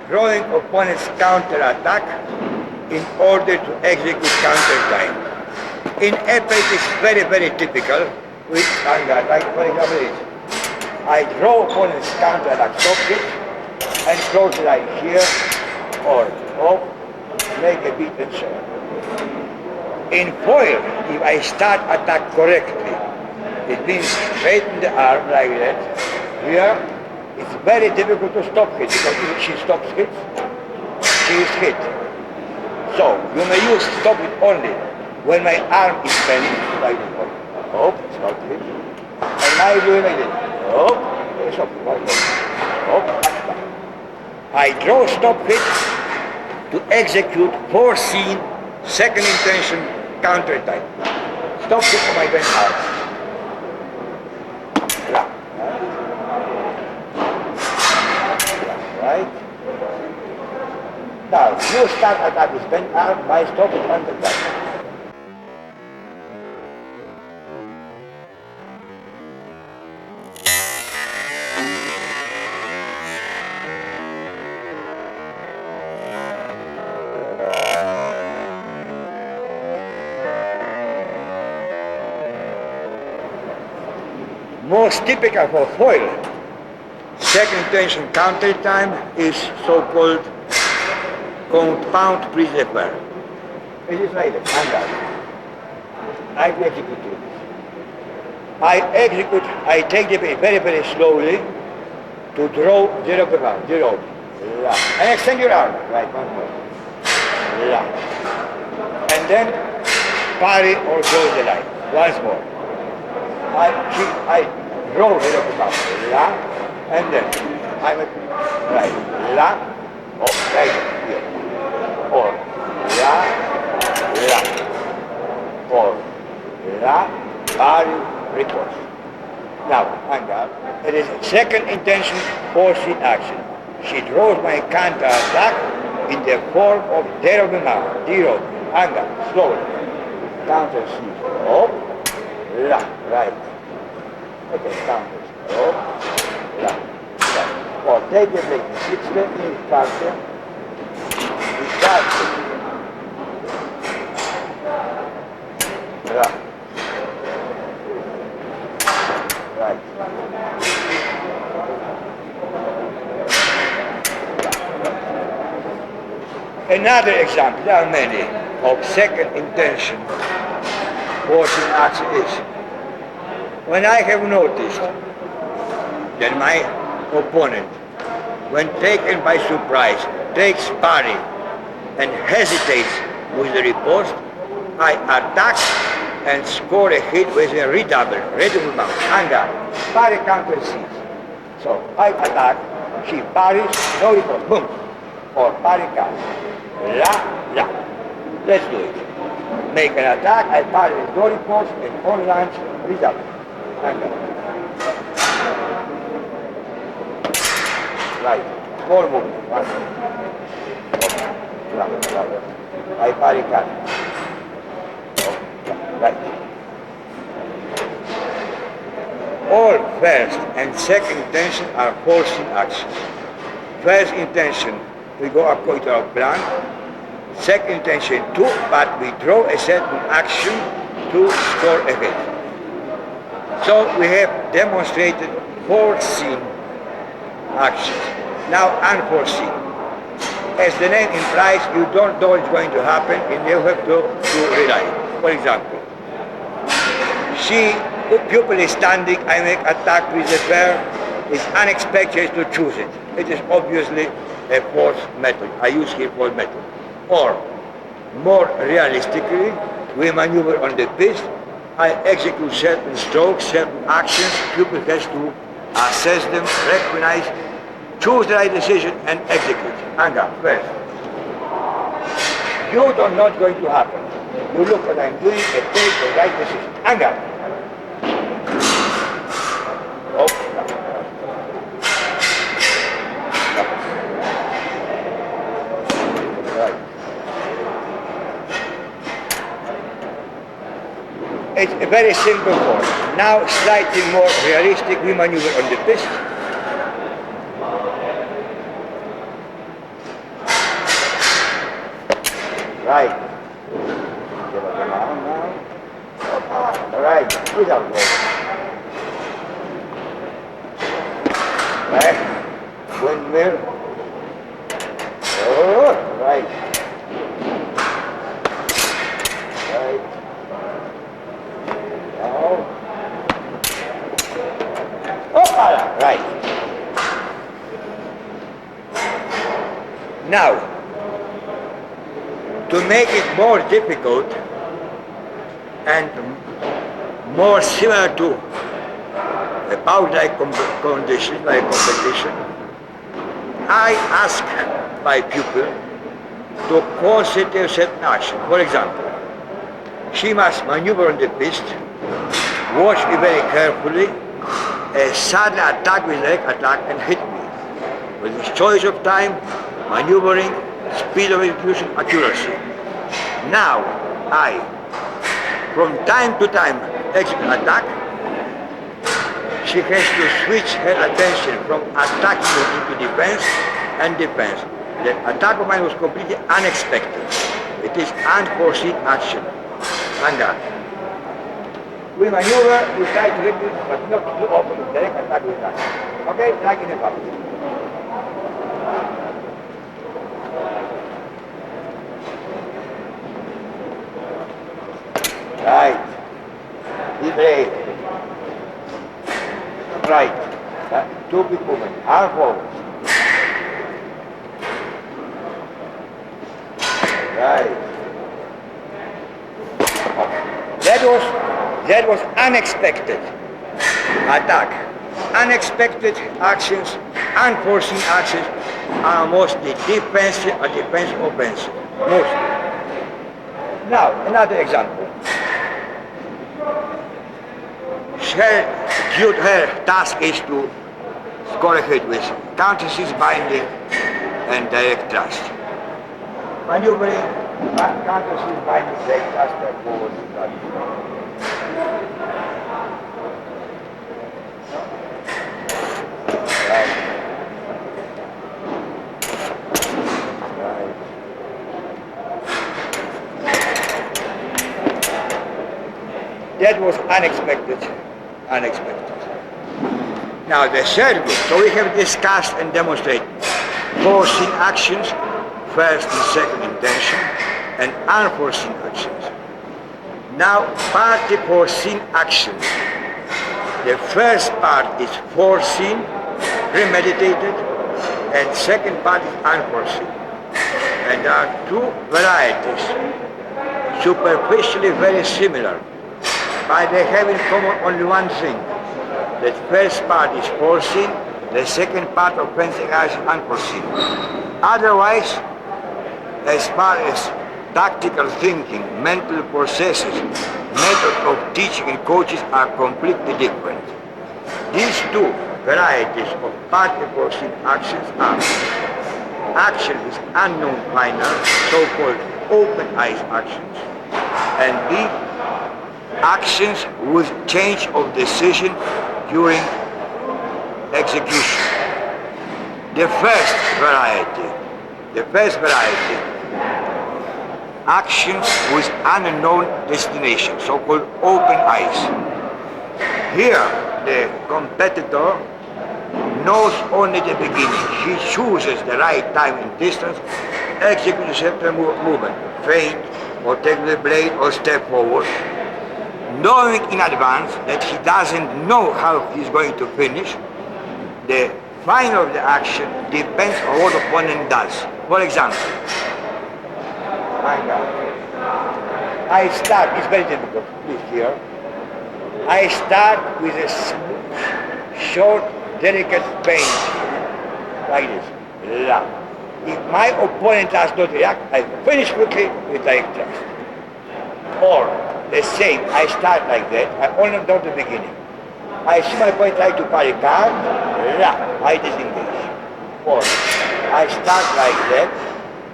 drawing opponent's counter-attack in order to execute counter-time. In FA it is very, very typical with anger, like for example this. I draw opponent's counter-attack stop it and close the line here or off, make a beat and so on. In foil, if I start attack correctly, it means straighten the arm like that. Here, it's very difficult to stop hit because if she stops hit, she is hit. So you may use stop it only when my arm is bent like this. Oh, stop hit. And now I do it like this. Oh, stop it. Oh, I draw stop hit to execute foreseen second intention counter time. Stop it for my bent arm. Right? Now, you start attack with bent arm by stop it counter time. Most typical for foil, second intention counter time is so-called compound prise. It is like this, I execute this. I take the bait very, very slowly to draw 0 per round, 0. And extend your arm, right, one more. And then parry or close the line, once more. I draw 0 per round, and then I'm right, or right here, or or parry, recourse. Now, anger, it is second intention forcing action. She draws my counter attack in the form of 0 per round, 0, anger, slowly, counter seize, up, right, okay, counter, up, right. Or take the break, 6 steps in counter, right. Another example, there are many, of second intention forcing action is when I have noticed that my opponent, when taken by surprise, takes parry and hesitates with the riposte, I attack and score a hit with a redouble bout, anger, parry counter seize. So I attack, she parries, no riposte, boom, or parry counter, Let's do it. Make an attack, I parry with no riposte, and on launch, redouble, anger. Right, small movement, one more. I parry counter. Right. All first and second intention are forcing actions. First intention, we go according to our plan. Second intention too, but we draw a certain action to score a hit. So we have demonstrated foreseen actions. Now unforeseen. As the name implies, you don't know what's going to happen and you have to rely. For example, pupil is standing, I make attack with the pair, it's unexpected to choose it. It is obviously a force method. I use here force method. Or, more realistically, we maneuver on the piste, I execute certain strokes, certain actions, pupil has to assess them, recognize, choose the right decision and execute. Anger, first. You don't know what's going to happen. You look what I'm doing and take the right decision. Anger. Oh. Right. It's a very simple form. Now slightly more realistic, we maneuver on the piste. Right. Give it around now. Right. Without going. Back. Windmill. Oh, right. Right. Now. Oh, right. Now, to make it more difficult and more similar to a bout-like condition, like competition, I ask my pupil to concentrate certain action. For example, she must maneuver on the piste, watch me very carefully, suddenly attack with leg attack and hit me. With this choice of time, maneuvering, speed of execution, accuracy. Now, I, from time to time, execute attack. She has to switch her attention from attacking into defense and defense. The attack of mine was completely unexpected. It is unforeseen action. And we maneuver, we try to hit it, but not too often. Direct attack with that. Okay, like in a bout. Right. Be brave. Right. Two big movements. Arm forward. Right. That was unexpected attack. Unexpected actions, unforeseen actions are mostly defensive or defensive offensive. Mostly. Now, another example. Her task is to score a hit with counter-seize binding and direct thrust. Maneuvering, counter-seize binding, direct thrust, and forward thrust. Right. Right. That was unexpected. Now the third group, so we have discussed and demonstrated foreseen actions, first and second intention, and unforeseen actions. Now partly foreseen actions. The first part is foreseen, premeditated, and second part is unforeseen. And there are two varieties, superficially very similar, but they have in common only one thing. The first part is foreseen, the second part of fencing is unforeseen. Otherwise, as far as tactical thinking, mental processes, methods of teaching and coaches are completely different. These two varieties of partly foreseen actions are action with unknown final, so-called open eyes actions, and B, actions with change of decision during execution. The first variety, actions with unknown destination, so-called open eyes. Here, the competitor knows only the beginning. He chooses the right time and distance, executes a certain movement, feint, or take the blade, or step forward, knowing in advance that he doesn't know how he's going to finish. The final of the action depends on what the opponent does. For example, I start, it's very difficult, please here. I start with a short, delicate feint, like this. If my opponent does not react, I finish quickly with direct thrust. Or the same, I start like that, I only know the beginning. I see my opponent try to parry card, I disengage. Or I start like that,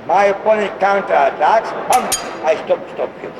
my opponent counter attacks, I stop hit.